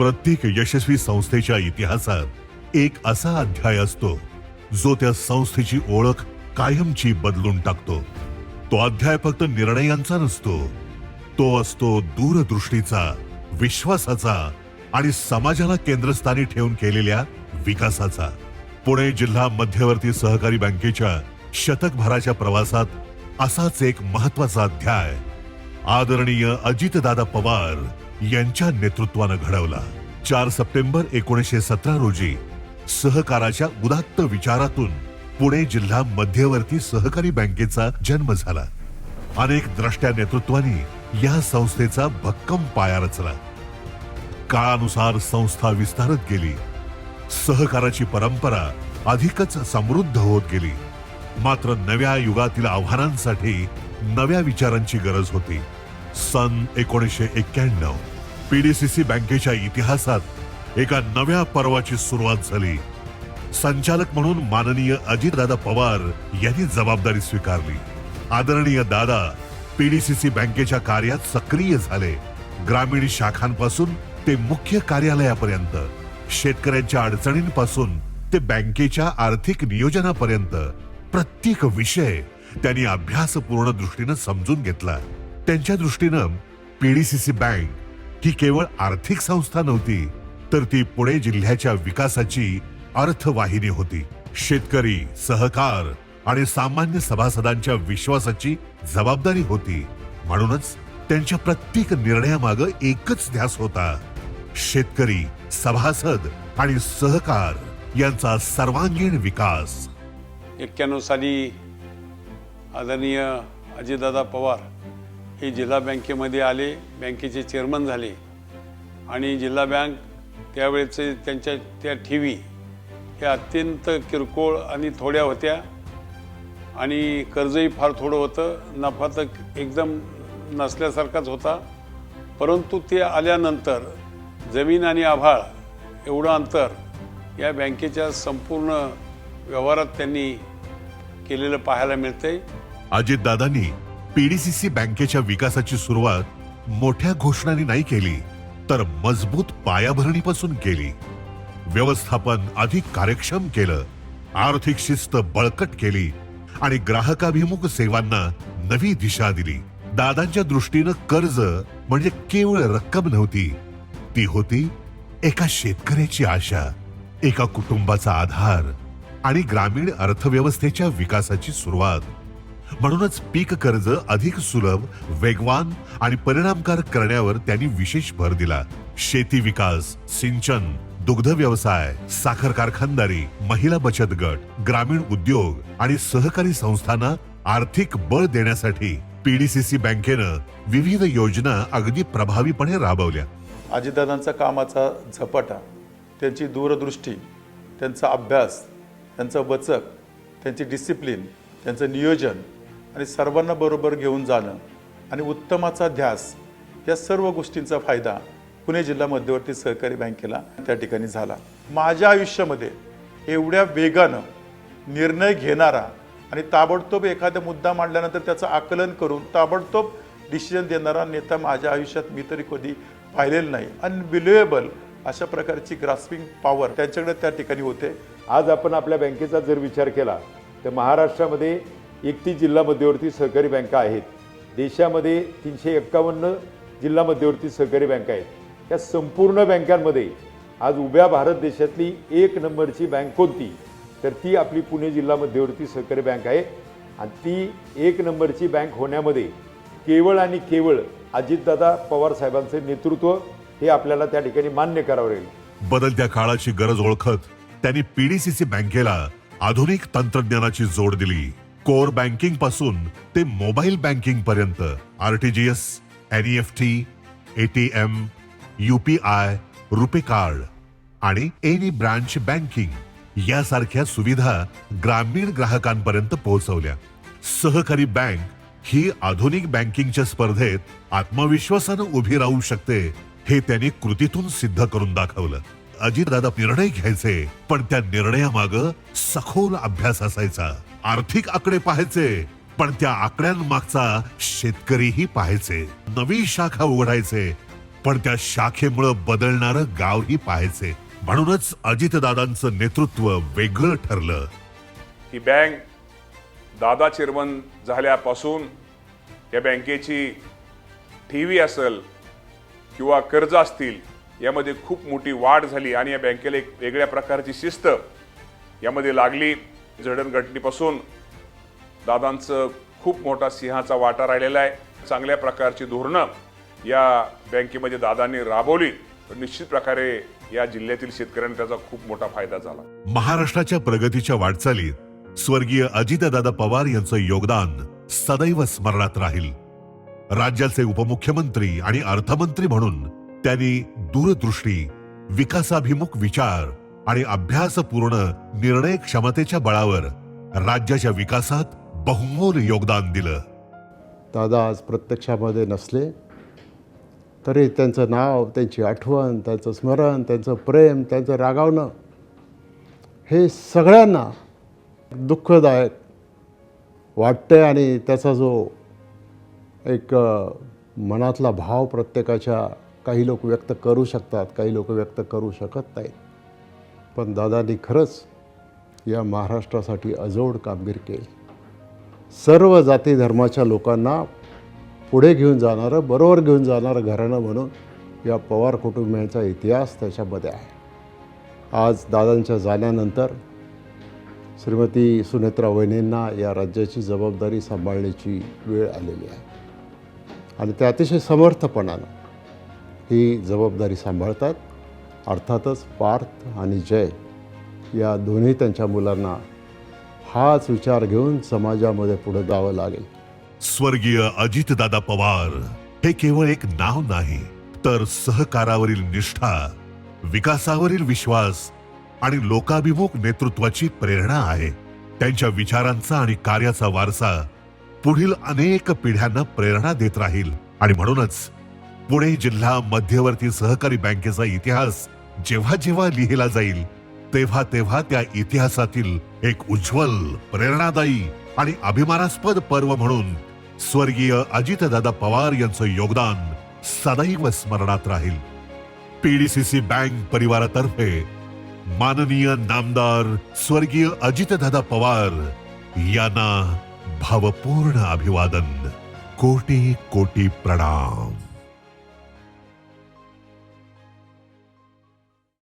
प्रत्येक यशस्वी संस्थेच्या इतिहासात एक असा अध्याय असतो जो त्या संस्थेची ओळख कायमची बदलून टाकतो। तो अध्याय फक्त निर्णयांचा नसतो, तो असतो दूरदृष्टीचा, विश्वासाचा आणि समाजाला केंद्रस्थानी ठेवून केलेल्या विकासाचा। पुणे जिल्हा मध्यवर्ती सहकारी बँकेच्या शतकभराच्या प्रवासात असाच एक महत्त्वाचा अध्याय आदरणीय अजितदादा पवार यांच्या नेतृत्वाने घडवला। 4 सप्टेंबर 1917 रोजी सहकाराच्या उदात्त विचारातून पुणे जिल्हा मध्यवर्ती सहकारी बँकेचा जन्म झाला। अनेक द्रष्ट्या नेतृत्वानी या संस्थेचा भक्कम पाया रचला। काळानुसार संस्था विस्तारत गेली, सहकाराची परंपरा अधिकच समृद्ध होत गेली। मात्र नव्या युगातील आव्हानांसाठी नव्या विचारांची गरज होती। सन 1991 पीडीसीसी बँकेच्या इतिहासात एका नव्या पर्वाची सुरुवात झाली। संचालक म्हणून माननीय अजितदादा पवार यांनी जबाबदारी स्वीकारली। आदरणीय दादा पीडीसीसी बँकेच्या कार्यात सक्रिय झाले। ग्रामीण शाखांपासून ते मुख्य कार्यालयापर्यंत, शेतकऱ्यांच्या अडचणींपासून ते बँकेच्या आर्थिक नियोजनापर्यंत प्रत्येक विषय त्यांनी अभ्यासपूर्ण दृष्टीने समजून घेतला। त्यांच्या दृष्टीनं पीडीसीसी बँक ही केवळ आर्थिक संस्था नव्हती, तर ती पुणे जिल्ह्याच्या विकासाची अर्थवाहिनी होती। शेतकरी, सहकार आणि सामान्य सभासदांच्या विश्वासाची जबाबदारी होती। म्हणूनच त्यांच्या प्रत्येक निर्णयामागे एकच ध्यास होता, शेतकरी, सभासद आणि सहकार यांचा सर्वांगीण विकास। 91 साली आदरणीय अजितदादा पवार हे जिल्हा बँकेमध्ये आले, बँकेचे चेअरमन झाले आणि जिल्हा बँक त्यावेळेचे त्यांच्या त्या ठेवी ह्या अत्यंत किरकोळ आणि थोड्या होत्या आणि कर्जही फार थोडं होतं, नफा तर एकदम नसल्यासारखाच होता। परंतु ते आल्यानंतर जमीन आणि आभाळ एवढं अंतर या बँकेच्या संपूर्ण व्यवहारात त्यांनी केलेलं पाहायला मिळतंय। अजितदादांनी पीडीसीसी बँकेच्या विकासाची सुरुवात मोठ्या घोषणांनी नाही केली, तर मजबूत पायाभरणीपासून केली। व्यवस्थापन अधिक कार्यक्षम केलं, आर्थिक शिस्त बळकट केली आणि ग्राहकाभिमुख सेवांना नवी दिशा दिली। दादांच्या दृष्टीनं कर्ज म्हणजे केवळ रक्कम नव्हती, ती होती एका शेतकऱ्याची आशा, एका कुटुंबाचा आधार आणि ग्रामीण अर्थव्यवस्थेच्या विकासाची सुरुवात। म्हणूनच पीक कर्ज अधिक सुलभ, वेगवान आणि परिणामकारक करण्यावर त्यांनी विशेष भर दिला। शेती विकास, सिंचन, दुग्ध व्यवसाय, साखर कारखानदारी, महिला बचत गट, ग्रामीण उद्योग आणि सहकारी संस्थांना आर्थिक बळ देण्यासाठी पीडीसीसी बँकेनं विविध योजना अगदी प्रभावीपणे राबवल्या। अजितदादांचा कामाचा झपाटा, त्यांची दूरदृष्टी, त्यांचा अभ्यास, त्यांचं वचक, त्यांची डिसिप्लिन, त्यांचं नियोजन आणि सर्वांना बरोबर घेऊन जाणं आणि उत्तमाचा ध्यास, या सर्व गोष्टींचा फायदा पुणे जिल्हा मध्यवर्ती सहकारी बँकेला त्या ठिकाणी झाला। माझ्या आयुष्यामध्ये एवढ्या वेगानं निर्णय घेणारा आणि ताबडतोब एखादा मुद्दा मांडल्यानंतर त्याचं आकलन करून ताबडतोब डिसिजन देणारा नेता माझ्या आयुष्यात मी तरी कधी पाहिलेलं नाही। अनबिलिव्हेबल अशा प्रकारची ग्रास्पिंग पॉवर त्यांच्याकडे त्या ठिकाणी होते। आज आपण आपल्या बँकेचा जर विचार केला तर महाराष्ट्रामध्ये 31 जिल्हा मध्यवर्ती सहकारी बँका आहेत। देशामध्ये 351 जिल्हा मध्यवर्ती सहकारी बँका आहेत। या संपूर्ण बँकांमध्ये आज उभ्या भारत देशातली 1 नंबरची बँक कोणती, तर ती आपली पुणे जिल्हा मध्यवर्ती सहकारी बँक आहे। आणि ती 1 नंबरची बँक होण्यामध्ये केवळ आणि केवळ अजितदादा पवार साहेबांचे नेतृत्व हे आपल्याला त्या ठिकाणी मान्य करावं लागेल। बदलत्या काळाची गरज ओळखत त्यांनी पीडीसीसी बँकेला आधुनिक तंत्रज्ञानाची जोड दिली। कोर बँकिंग पासून ते मोबाईल बँकिंग पर्यंत आरटीजीएस, एनईएफटी, एटीएम, यूपीआय, रुपे कार्ड आणि एनी ब्रांच बँकिंग यासारख्या सुविधा ग्रामीण ग्राहकांपर्यंत पोहोचवल्या। सहकारी बँक ही आधुनिक बँकिंगच्या स्पर्धेत आत्मविश्वासानं उभी राहू शकते, हे त्यांनी कृतीतून सिद्ध करून दाखवलं। अजितदादा निर्णय घ्यायचे, पण त्या निर्णयामागं सखोल अभ्यास असायचा। आर्थिक आकडे पाहायचे, पण त्या आकड्यांमागचा शेतकरीही पाहायचे। नवी शाखा उघडायचे, पण त्या शाखेमुळे बदलणारं गावही पाहायचे. म्हणूनच अजितदादांचं नेतृत्व वेगळं ठरलं. ही बँक दादा चेअरमन झाल्यापासून या बँकेची ठेवी असेल किंवा कर्ज असतील यामध्ये खूप मोठी वाढ झाली आणि या बँकेला एक वेगळ्या प्रकारची शिस्त यामध्ये लागली. जडणघडणीपासून दादांचं खूप मोठा सिंहाचा वाटा राहिलेला आहे. चांगल्या प्रकारची धोरणं या बँकेमध्ये दादांनी राबवली तर निश्चित प्रकारे या जिल्ह्यातील शेतकऱ्यांना त्याचा खूप मोठा फायदा झाला. महाराष्ट्राच्या प्रगतीच्या वाटचालीत स्वर्गीय अजितदादा पवार यांचं योगदान सदैव स्मरणात राहील. राज्याचे उपमुख्यमंत्री आणि अर्थमंत्री म्हणून त्यांनी दूरदृष्टी, विकासाभिमुख विचार आणि अभ्यासपूर्ण निर्णय क्षमतेच्या बळावर राज्याच्या विकासात बहुमोल योगदान दिलं. दादा आज प्रत्यक्षामध्ये नसले तरी त्यांचं नाव, त्यांची आठवण, त्यांचं स्मरण, त्यांचं प्रेम, त्यांचं रागावणं हे सगळ्यांना दुःखदायक वाटतं. आणि त्याचा जो एक मनातला भाव प्रत्येकाच्या काही लोक व्यक्त करू शकतात, काही लोक व्यक्त करू शकत नाहीत. पण दादांनी खरंच या महाराष्ट्रासाठी अजोड कामगिरी केली. सर्व जाती धर्माच्या लोकांना पुढे घेऊन जाणारं, बरोबर घेऊन जाणारं घराणं म्हणून या पवार कुटुंबियांचा इतिहास त्याच्यामध्ये आहे. आज दादांच्या जाण्यानंतर श्रीमती सुनेत्रा वहिनींना या राज्याची जबाबदारी सांभाळण्याची वेळ आलेली आहे आणि ते अतिशय समर्थपणानं ही जबाबदारी सांभाळतात. अर्थातच पार्थ आणि जय या दोन्ही त्यांच्या मुलांना हाच विचार घेऊन समाजामध्ये पुढे जावं लागेल. स्वर्गीय अजितदादा पवार हे केवळ एक नाव नाही, तर सहकारावरील निष्ठा, विकासावरील विश्वास आणि लोकाभिमुख नेतृत्वाची प्रेरणा आहे. त्यांच्या विचारांचा आणि कार्याचा वारसा पुढील अनेक पिढ्यांना प्रेरणा देत राहील. आणि म्हणूनच पुणे जिल्हा मध्यवर्ती सहकारी बँकेचा इतिहास जेव्हा जेव्हा लिहिला जाईल तेव्हा तेव्हा त्या इतिहासातील एक उज्ज्वल, प्रेरणादायी आणि अभिमानास्पद पर्व म्हणून स्वर्गीय अजितदादा पवार यांचं योगदान सदैव स्मरणात राहील. पीडीसीसी बँक परिवारातर्फे माननीय नामदार स्वर्गीय अजितदादा पवार यांना भावपूर्ण अभिवादन. कोटी कोटी प्रणाम.